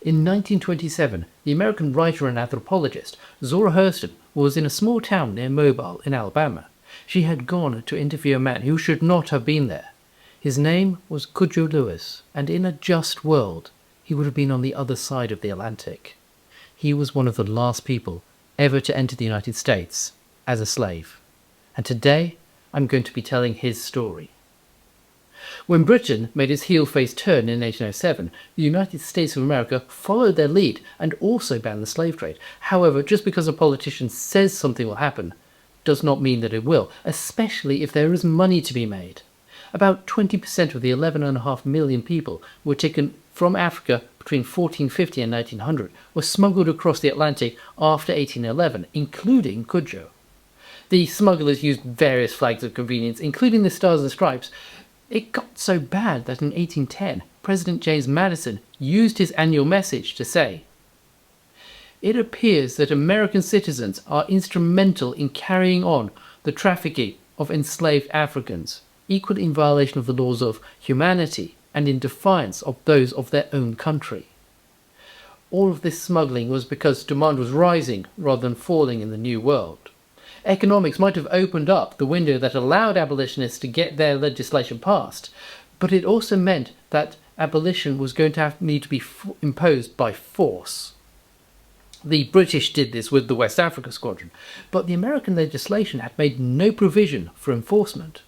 In 1927, the American writer and anthropologist Zora Hurston was in a small town near Mobile in Alabama. She had gone to interview a man who should not have been there. His name was Cudjo Lewis, and in a just world, he would have been on the other side of the Atlantic. He was one of the last people ever to enter the United States as a slave. And today, I'm going to be telling his story. When Britain made its heel-face turn in 1807, the United States of America followed their lead and also banned the slave trade. However, just because a politician says something will happen does not mean that it will, especially if there is money to be made. About 20% of the 11.5 million people were taken from Africa between 1450 and 1900 were smuggled across the Atlantic after 1811, including Cudjo. The smugglers used various flags of convenience, including the Stars and Stripes. It got so bad that in 1810, President James Madison used his annual message to say, "It appears that American citizens are instrumental in carrying on the trafficking of enslaved Africans, equally in violation of the laws of humanity and in defiance of those of their own country." All of this smuggling was because demand was rising rather than falling in the New World. Economics might have opened up the window that allowed abolitionists to get their legislation passed, but it also meant that abolition was going to need to be imposed by force. The British did this with the West Africa Squadron, but the American legislation had made no provision for enforcement,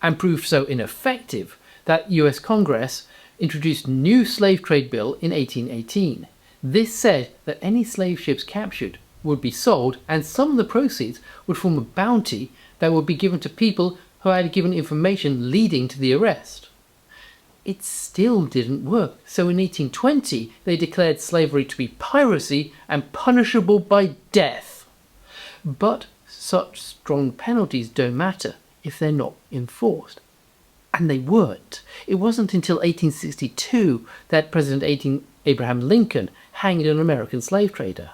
and proved so ineffective that US Congress introduced a new slave trade bill in 1818. This said that any slave ships captured would be sold, and some of the proceeds would form a bounty that would be given to people who had given information leading to the arrest. It still didn't work, so in 1820 they declared slavery to be piracy and punishable by death. But such strong penalties don't matter if they're not enforced. And they weren't. It wasn't until 1862 that President Abraham Lincoln hanged an American slave trader.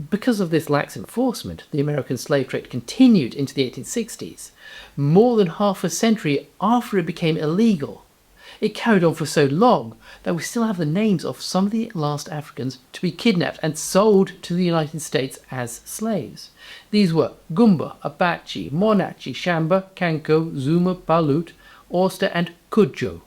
Because of this lax enforcement, the American slave trade continued into the 1860s, more than half a century after it became illegal. It carried on for so long that we still have the names of some of the last Africans to be kidnapped and sold to the United States as slaves. These were Gumba, Abachi, Monachi, Shamba, Kanko, Zuma, Balut, Auster and Cudjo.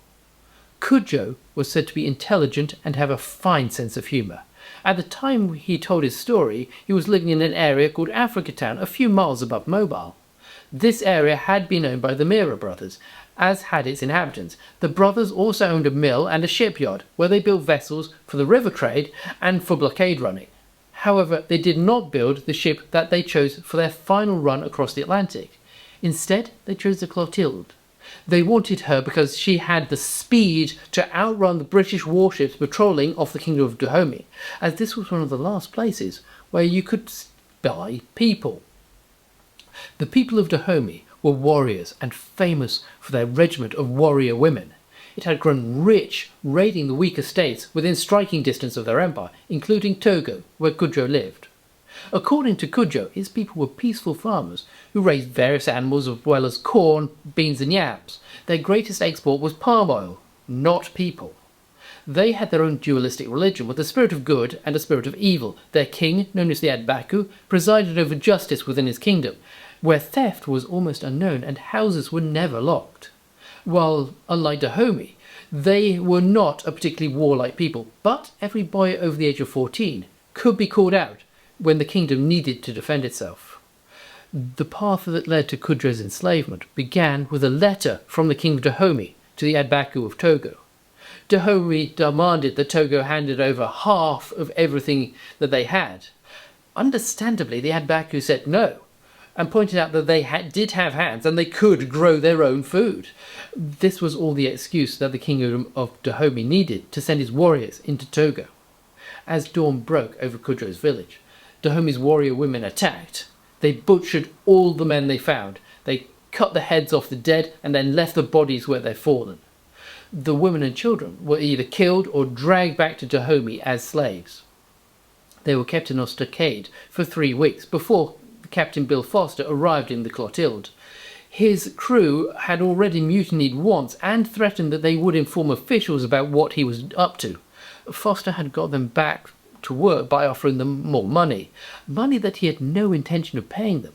Cudjo was said to be intelligent and have a fine sense of humour. At the time he told his story, he was living in an area called Africatown, a few miles above Mobile. This area had been owned by the Mira brothers, as had its inhabitants. The brothers also owned a mill and a shipyard, where they built vessels for the river trade and for blockade running. However, they did not build the ship that they chose for their final run across the Atlantic. Instead, they chose the Clotilde. They wanted her because she had the speed to outrun the British warships patrolling off the Kingdom of Dahomey, as this was one of the last places where you could buy people. The people of Dahomey were warriors and famous for their regiment of warrior women. It had grown rich, raiding the weaker states within striking distance of their empire, including Togo, where Cudjo lived. According to Cudjo, his people were peaceful farmers who raised various animals as well as corn, beans and yams. Their greatest export was palm oil, not people. They had their own dualistic religion with a spirit of good and a spirit of evil. Their king, known as the Adbaku, presided over justice within his kingdom, where theft was almost unknown and houses were never locked. While, unlike Dahomey, they were not a particularly warlike people, but every boy over the age of 14 could be called out when the kingdom needed to defend itself. The path that led to Cudjo's enslavement began with a letter from the king of Dahomey to the Adbaku of Togo. Dahomey demanded that Togo handed over half of everything that they had. Understandably, the Adbaku said no, and pointed out that they did have hands and they could grow their own food. This was all the excuse that the kingdom of Dahomey needed to send his warriors into Togo. As dawn broke over Cudjo's village, Dahomey's warrior women attacked. They butchered all the men they found. They cut the heads off the dead and then left the bodies where they'd fallen. The women and children were either killed or dragged back to Dahomey as slaves. They were kept in a stockade for 3 weeks before Captain Bill Foster arrived in the Clotilde. His crew had already mutinied once and threatened that they would inform officials about what he was up to. Foster had got them back to work by offering them more money, money that he had no intention of paying them.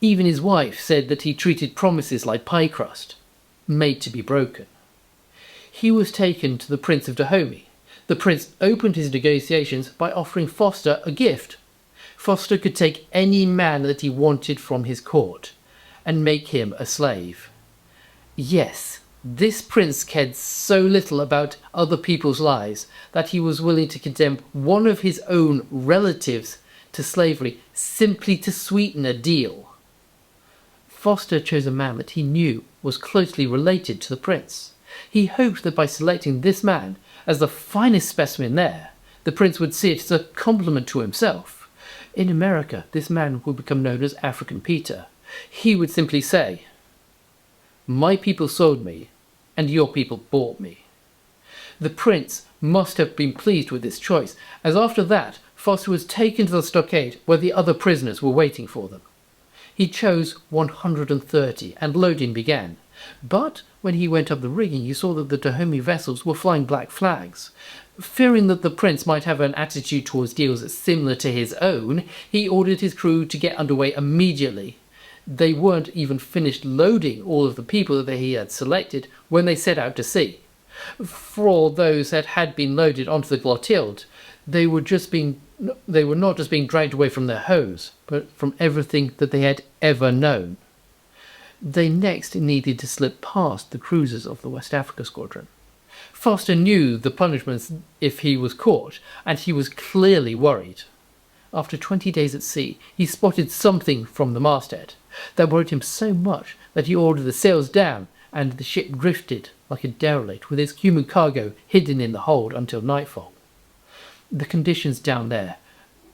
Even his wife said that he treated promises like pie crust, made to be broken. He was taken to the Prince of Dahomey. The prince opened his negotiations by offering Foster a gift. Foster could take any man that he wanted from his court and make him a slave. Yes, this prince cared so little about other people's lives that he was willing to condemn one of his own relatives to slavery simply to sweeten a deal. Foster chose a man that he knew was closely related to the prince. He hoped that by selecting this man as the finest specimen there, the prince would see it as a compliment to himself. In America, this man would become known as African Peter. He would simply say, "My people sold me, and your people bought me." The prince must have been pleased with this choice, as after that, Foster was taken to the stockade where the other prisoners were waiting for them. He chose 130, and loading began. But when he went up the rigging, he saw that the Dahomey vessels were flying black flags. Fearing that the prince might have an attitude towards deals similar to his own, he ordered his crew to get underway immediately. They weren't even finished loading all of the people that he had selected when they set out to sea. For all those that had been loaded onto the Clotilde, they were not just being dragged away from their homes, but from everything that they had ever known. They next needed to slip past the cruisers of the West Africa Squadron. Foster knew the punishments if he was caught, and he was clearly worried. After 20 days at sea, he spotted something from the masthead that worried him so much that he ordered the sails down, and the ship drifted like a derelict with its human cargo hidden in the hold until nightfall. The conditions down there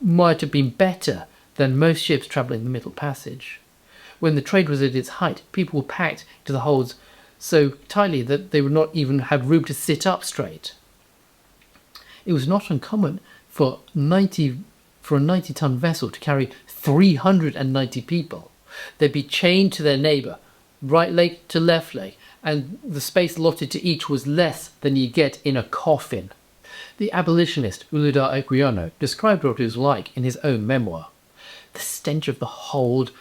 might have been better than most ships travelling the Middle Passage. When the trade was at its height, people were packed into the holds so tightly that they would not even have room to sit up straight. It was not uncommon for a 90-ton vessel to carry 390 people. They'd be chained to their neighbour, right leg to left leg, and the space allotted to each was less than you get in a coffin. The abolitionist Uludar Equiano described what it was like in his own memoir. The stench of the hold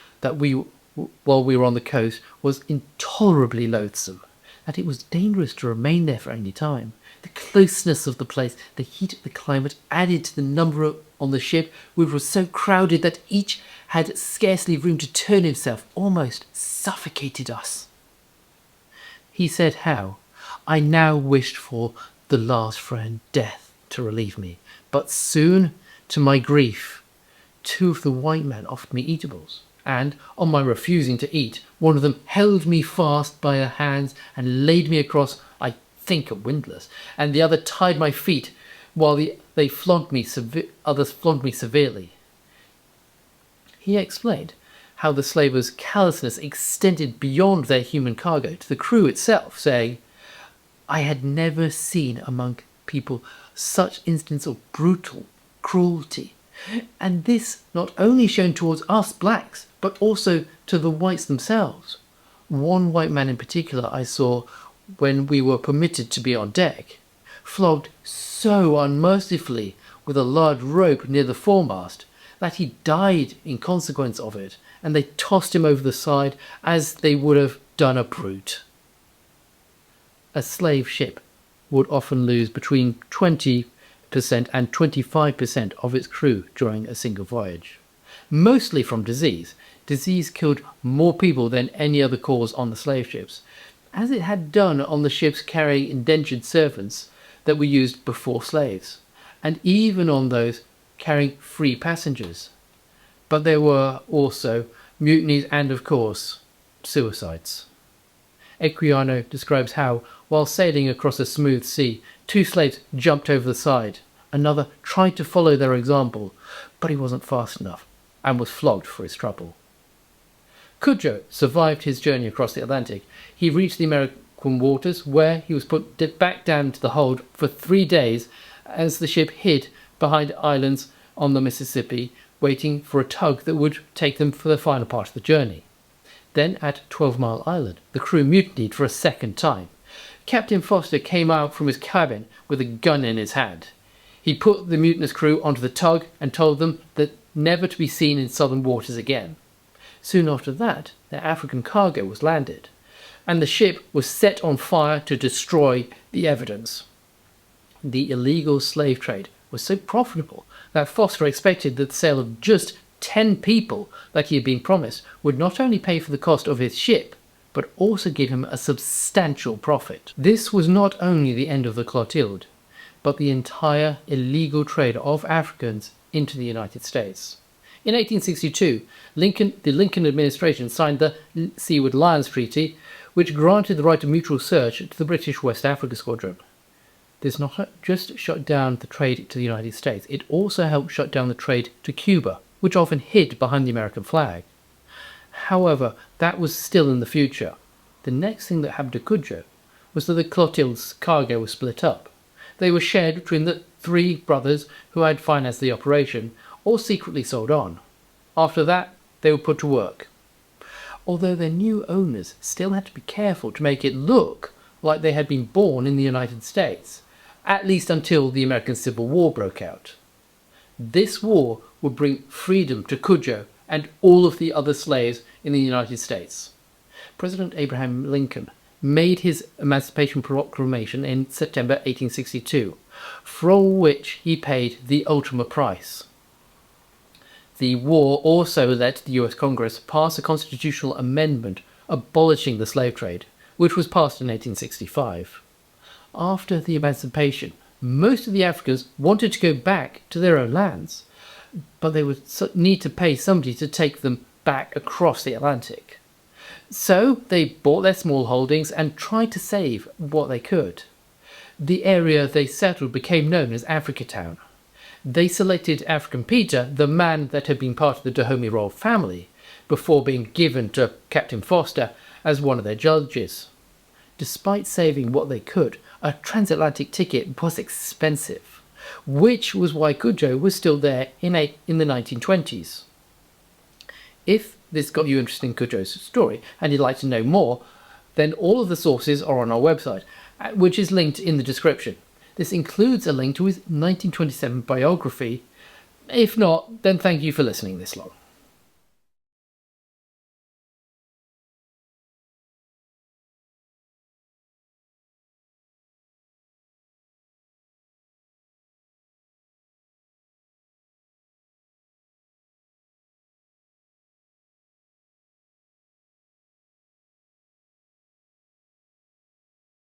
while we were on the coast was intolerably loathsome, that it was dangerous to remain there for any time. The closeness of the place, the heat of the climate, added to the number on the ship, which was so crowded that each had scarcely room to turn himself, almost suffocated us. He said how, "I now wished for the last friend, death, to relieve me, but soon, to my grief, 2 of the white men offered me eatables, and, on my refusing to eat, one of them held me fast by the hands and laid me across, I think a windlass, and the other tied my feet, while others flogged me severely." He explained how the slavers' callousness extended beyond their human cargo to the crew itself, saying, "I had never seen among people such instance of brutal cruelty, and this not only shown towards us blacks, but also to the whites themselves. One white man in particular I saw when we were permitted to be on deck, flogged so unmercifully with a large rope near the foremast that he died in consequence of it, and they tossed him over the side as they would have done a brute." A slave ship would often lose between 20% and 25% of its crew during a single voyage. Mostly from disease. Disease killed more people than any other cause on the slave ships, as it had done on the ships carrying indentured servants that were used before slaves, and even on those carrying free passengers. But there were also mutinies and, of course, suicides. Equiano describes how, while sailing across a smooth sea, 2 slaves jumped over the side. Another tried to follow their example, but he wasn't fast enough and was flogged for his trouble. Cudjo survived his journey across the Atlantic. He reached the American waters, where he was put back down to the hold for 3 days as the ship hid behind islands on the Mississippi, waiting for a tug that would take them for the final part of the journey. Then, at 12 Mile Island, the crew mutinied for a second time. Captain Foster came out from his cabin with a gun in his hand. He put the mutinous crew onto the tug and told them that never to be seen in southern waters again. Soon after that, their African cargo was landed, and the ship was set on fire to destroy the evidence. The illegal slave trade was so profitable that Foster expected that the sale of just 10 people that he had been promised would not only pay for the cost of his ship, but also give him a substantial profit. This was not only the end of the Clotilde, but the entire illegal trade of Africans into the United States. In 1862, the Lincoln administration signed the Seward Lyons Treaty, which granted the right of mutual search to the British West Africa Squadron. This not just shut down the trade to the United States, it also helped shut down the trade to Cuba, which often hid behind the American flag. However, that was still in the future. The next thing that happened to Cudjo was that the Clotilde's cargo was split up. They were shared between the 3 brothers who had financed the operation, or secretly sold on. After that, they were put to work. Although their new owners still had to be careful to make it look like they had been born in the United States, at least until the American Civil War broke out. This war would bring freedom to Cudjo and all of the other slaves in the United States. President Abraham Lincoln made his Emancipation Proclamation in September 1862, for which he paid the ultimate price. The war also led the US Congress pass a constitutional amendment abolishing the slave trade, which was passed in 1865. After the emancipation, most of the Africans wanted to go back to their own lands, but they would need to pay somebody to take them back across the Atlantic. So they bought their small holdings and tried to save what they could. The area they settled became known as Africatown. They selected African Peter, the man that had been part of the Dahomey royal family, before being given to Captain Foster as one of their judges. Despite saving what they could, a transatlantic ticket was expensive, which was why Cudjo was still there in the 1920s. If this got you interested in Cudjo's story and you'd like to know more, then all of the sources are on our website, which is linked in the description. This includes a link to his 1927 biography. If not, then thank you for listening this long.